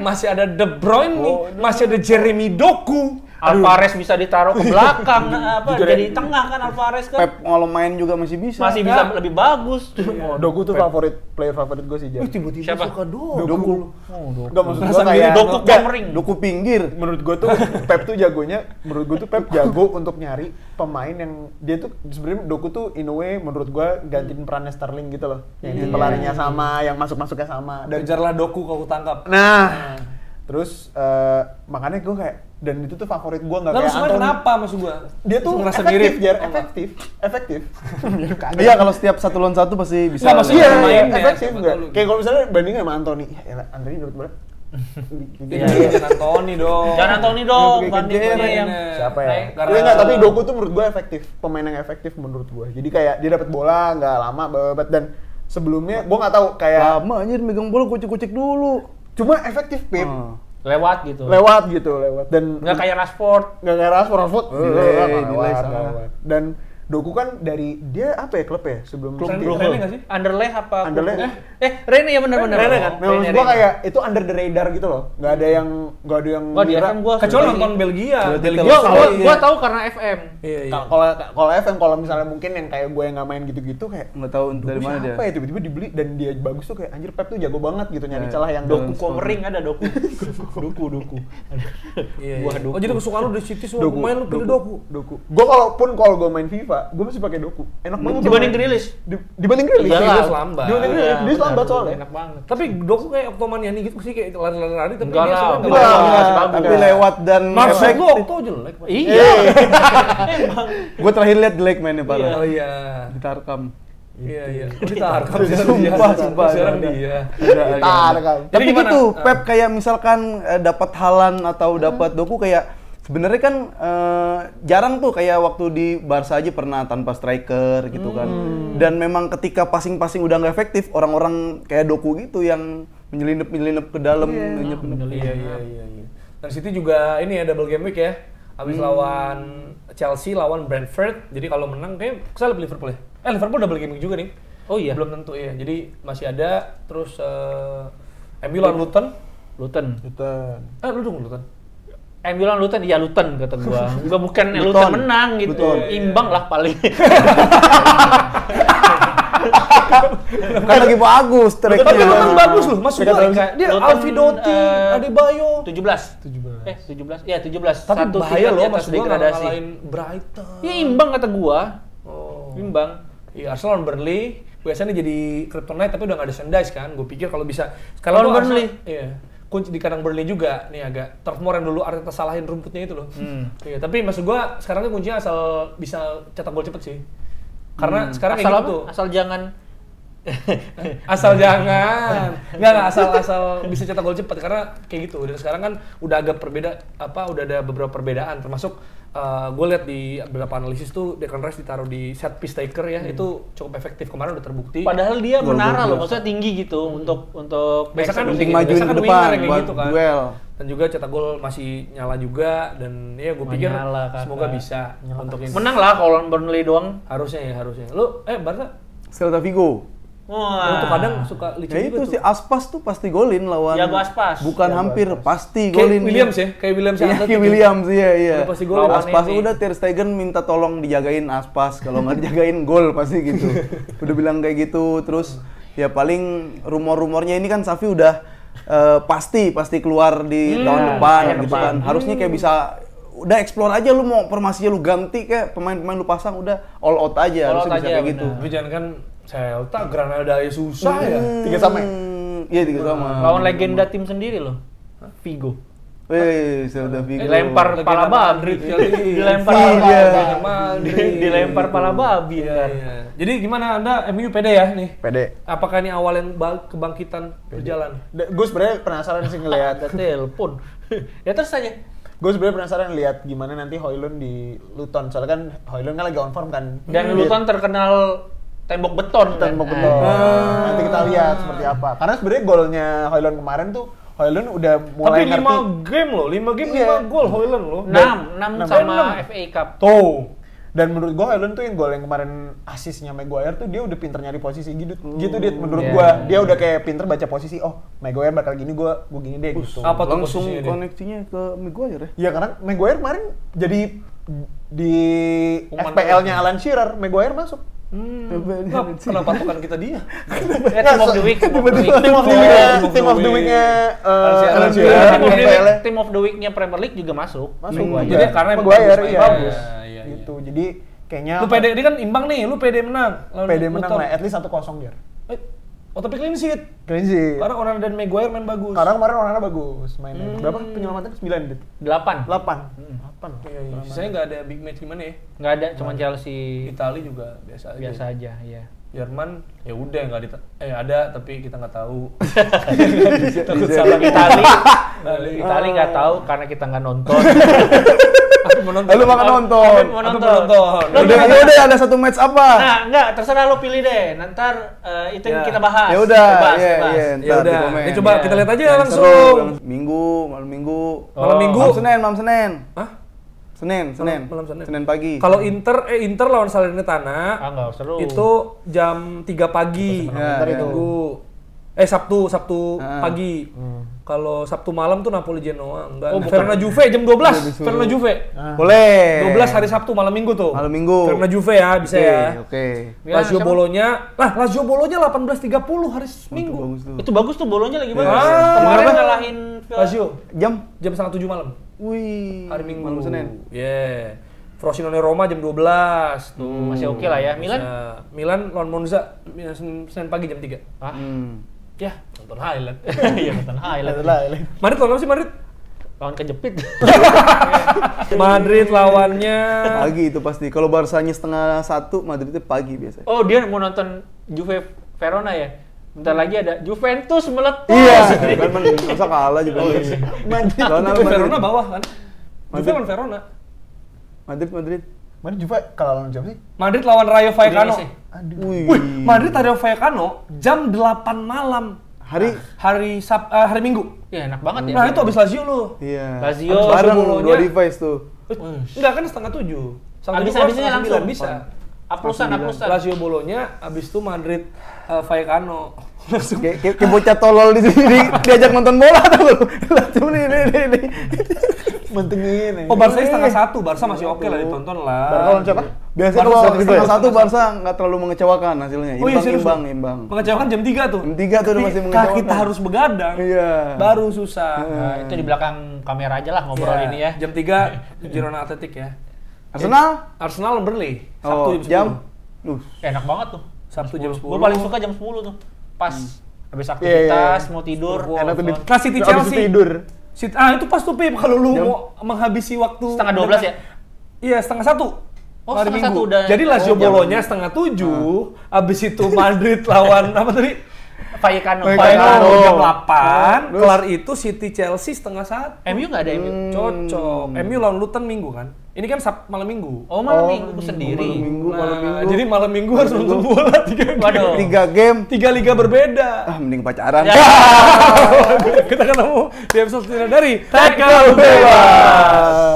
Masih ada De Bruyne nih. Masih ada Jeremy Doku. Alvarez bisa ditaruh ke belakang, jadi tengah kan Alvarez kan. Pep kalau main juga masih bisa. Masih bisa lebih bagus. Doku tuh player favorit gue sih. Tiba-tiba Siapa? suka Doku. Enggak, maksud gue kayak Doku Komering. Doku pinggir. Menurut gue tuh Pep tuh jago untuk nyari pemain yang dia tuh sebenarnya Doku tuh in a way menurut gue gantiin perannya Sterling gitu loh. Yang pelarinya sama, yang masuknya sama. Dan kejarlah Doku kalau tangkap. Nah, terus makanya gue kayak dan itu tuh favorit gue nggak kayak Anthony. Kenapa maksud gue? Dia tuh merasa efektif, mirip. efektif. Iya, kalau setiap 1 lawan 1 pasti bisa. Nggak, maksudnya Iya, mainnya. efektif Betul. enggak. Kayak kalau misalnya bandingin sama Anthony, ya Anthony menurut gue Jan Antoni dong. Jan Antoni dong, bandingnya yang siapa ya? Enggak, tapi Doku tuh menurut gue efektif, pemain yang efektif menurut gue. Jadi kayak dia dapat bola nggak lama banget dan sebelumnya gue nggak tahu kayak lama anjir megang bola gocek-gocek dulu. Cuma efektif Pip. lewat gitu Dan nggak kayak Rashford. Lewat. Dan Doku kan dari dia apa ya klubnya sebelum Rene nggak sih? Anderlecht apa? Anderlecht. Rene ya benar-benar. Rene kan. Nah, maksud gua kayak itu under the radar gitu loh. Nggak ada yang Wah, dia kan gua kecuali nonton Belgia. Gua tahu karena FM. Iya. Kalau FM kalau misalnya mungkin yang kayak gue yang nggak main gitu-gitu kayak nggak tahu dari mana dia. Apa ya tiba-tiba dibeli dan dia bagus tuh kayak anjir Pep tuh jago banget gitu nyari celah yang Doku Komering ada Doku. Doku. Iya. Oh jadi kesukaan lu di City semua pemain lu pilih Doku. Gua kalau gue main FIFA gue masih pakai Doku. Enak banget. Dibanding Grealish. Dibanding Grealish. Iya, lambat. Dia lambat soalnya. Enak banget. Tapi Doku kayak Octomaniani gitu sih kayak lari-lari tapi enggak dia lah. sebenarnya Tapi lewat dan maksud lu Octo jelek. Iya. Emang. Gue terakhir lihat jelek mainnya parah. Oh iya. Ditarkam. Iya. Ditarkam. Sumpah. Sekarang dia. Ditarkam. Tapi gitu, Pep kayak misalkan dapat Haaland atau dapat Doku kayak sebenarnya kan jarang tuh kayak waktu di Barca aja pernah tanpa striker gitu kan. Dan memang ketika passing-passing udah nggak efektif, orang-orang kayak Doku gitu yang menyelinap ke dalam. Iya. Dan City juga ini ya double game week ya. Habis lawan Chelsea, lawan Brentford. Jadi kalau menang kayak saya lebih Liverpool ya. Liverpool double game week juga nih. Oh iya. Belum tentu ya. Jadi masih ada terus MU lawan Luton. Lu dong Luton. Bilang Luton, ya Luton kata gua. Gua bukan Luton menang gitu. Imbang lah paling. Kan lagi bagus tracknya. Tapi Luton bagus loh, masuk gua. Dia Alfie Doughty, Adebayo. 17. Iya 17. Tapi satu bahaya loh atas masuk gua degradasi. ngalahin Brighton. Ya imbang kata gua. Imbang. Iya, Arsenal lawan Burnley. Biasanya jadi kryptonite tapi udah nggak ada Sandys kan. Gue pikir kalau bisa sekarang lawan Burnley. Iya. Kunci di kandang Burnley juga nih agak Turf Moor yang dulu Arteta salahin rumputnya itu loh. Iya, tapi maksud gua sekarang tuh kuncinya asal bisa cetak gol cepet sih. Karena sekarang asal kayak gitu. Asal jangan. Enggak asal bisa cetak gol cepet karena kayak gitu. Dan sekarang kan udah agak udah ada beberapa perbedaan termasuk gue lihat di beberapa analisis tuh Declan Rice ditaruh di set piece taker ya, itu cukup efektif kemarin udah terbukti. Padahal dia menara loh, maksudnya tinggi gitu untuk biasa kan maju ke depan buat gitu kan. Duel. Dan juga cetak gol masih nyala juga dan ya gue pikir semoga bisa untuk ini. Menang lah kalau Burnley doang. Harusnya. Lu Barca Celta Vigo. Wah. Untuk kadang suka licin ya juga itu si Aspas tuh pasti golin lawan. Jago Aspas. Bukan hampir, pasti golin. Kayak Williams ya. Kayak Williams, iya. Pasti golin. Aspas udah Ter Stegen minta tolong dijagain Aspas, kalau nggak dijagain gol pasti gitu. Udah bilang kayak gitu, terus ya paling rumor-rumornya ini kan Xavi udah pasti keluar di tahun depan gitu kan. Harusnya kayak bisa udah explore aja, lu mau formasinya lu ganti kayak pemain-pemain lu pasang udah all out aja, harusnya bisa kayak gitu. Tapi jangan kan Celta, Granada ya susah ya. 3 sama. Iya 3 sama. Lawan legenda tim sendiri loh. Vigo. Celta Vigo. Dilempar pala babi. Dilempar pala babi. Jadi gimana Anda MU pede ya nih? Pede. Apakah ini awal yang kebangkitan berjalan? Gue sebenarnya penasaran sih ngelihat telepon. Ya terus aja. Gue sebenarnya penasaran lihat gimana nanti Højlund di Luton. Soalnya kan Højlund kan lagi on form kan. Dan Luton terkenal tembok beton. Nanti kita lihat seperti apa. Karena sebenarnya golnya Højlund kemarin tuh Højlund udah mulai ngerti. Tapi 5 game loh, 5 game 5 gol Højlund loh. 6 sama FA Cup. Tuh. Dan menurut gue Højlund tuh yang gol yang kemarin asisnya Maguire tuh dia udah pinter nyari posisi gitu dia menurut gue. Dia udah kayak pinter baca posisi. Oh, Maguire bakal gini, gue gini deh gitu. Apa tuh langsung koneksinya ke Maguire ya? Iya, karena Maguire kemarin jadi di FPL-nya Alan Shearer, Maguire masuk. Kenapa patokan kita dia? Team of the week. Team of the weeknya Team of the weeknya Premier League juga masuk. Jadi karena Maguire bagus. Gitu. Jadi kayaknya lu pede, ini kan imbang nih, lu pede menang. Pede menang lah, at least 1-0 dia. Tapi clean sheet. Karena Onana dan Maguire main bagus. Karena kemarin Onana bagus mainnya. Berapa penyelamatannya? 9. 8. Iya. Sisanya nggak ada big match gimana ya? Nggak ada, cuma Chelsea. Italia juga biasa aja. Iya. Jerman ya udah nggak ada tapi kita nggak tahu. Takut salah. Itali nggak tahu karena kita nggak nonton. Lu makan nonton. Udah ada satu match apa? Nah, enggak, terserah lu pilih deh. Nanti itu yang kita bahas. Ya udah, ya udah. Ini coba kita lihat aja langsung. Malam Minggu. Malam Senin. Hah? Senin. Senin pagi. Kalau Inter lawan Salernitana. Enggak seru. Itu jam 3 pagi. Minggu. Sabtu pagi. Kalau Sabtu malam tuh Napoli Genoa, enggak. Verona Juve jam 12. Verona Juve. Boleh. 12 hari Sabtu malam Minggu tuh. Malam Minggu. Verona Juve ya, bisa ya. Oke. Lazio Bolonya. Lazio Bolonya 18.30 hari Minggu. Itu bagus tuh, Bolonya lagi bagus. Kemarin ngalahin Lazio. Jam 7 malam. Wih. Hari Minggu. Malam Senin. Frosinone Roma jam 12 tuh. Masih oke lah ya. Milan lawan Monza Senin pagi jam 3. Ya, nonton highlight. Iya, nonton highlight. Madrid lawan apa sih Madrid? Lawan kejepit. Madrid lawannya pagi itu pasti. Kalau Barsanya 12:30, Madridnya pagi biasanya. Oh, dia mau nonton Juve Verona ya? Bentar lagi ada Juventus meletus. Iya, kan masa kalah juga. Madrid Verona bawah kan? Juve lawan Verona. Madrid. Juve kalau lawan siapa sih? Madrid lawan Rayo Vallecano. Aduh. Wih, Madrid Rayo Vallecano jam 8 malam. Hari Minggu. Ya enak banget ya. Nah, itu habis Lazio lu. Iya. Lazio bareng dua device tuh. Enggak kan 7:30. Habis-habisnya langsung bisa. Aplusan. Lazio Bolonya habis itu Madrid Vallecano. Kayak bocah tolol di sini diajak nonton bola tuh. Cuma ini. Mentengin. Oh, Barca 1:30. Barca masih oke lah ditonton lah. Barca lawan siapa? Biasanya kalau 1:30 Barca nggak terlalu mengecewakan hasilnya. Imbang. Mengecewakan jam 3 tuh. Jam 3 tuh udah masih mengecewakan. Kita harus begadang. Iya. Baru susah. Nah, itu di belakang kamera aja lah ngobrol ini ya. Jam 3 Girona Athletic ya. Arsenal Burnley. Sabtu jam 10. Enak banget tuh. Sabtu jam 10. Gue paling suka jam 10 tuh. Pas habis aktivitas mau tidur. Enak tuh. Nah, City Chelsea. Tidur. Itu pas tuh Pip kalau lu mau menghabisi waktu 12:30 ya? Iya, 6:30. Oh, hari 6:30 Minggu. udah. Jadi Lazio Bolonya 6:30, habis itu Madrid lawan apa tadi? Vallecano jam 8, kelar itu City Chelsea 12:30. MU nggak ada MU? Cocok. MU lawan Luton Minggu kan? Ini kan malam Minggu. Oh, malam Minggu sendiri. Malam Minggu. Jadi malam Minggu harus nonton bola 3 game. 3 game. 3 liga berbeda. Mending pacaran. Kita ketemu di episode dari Tackle Bebas.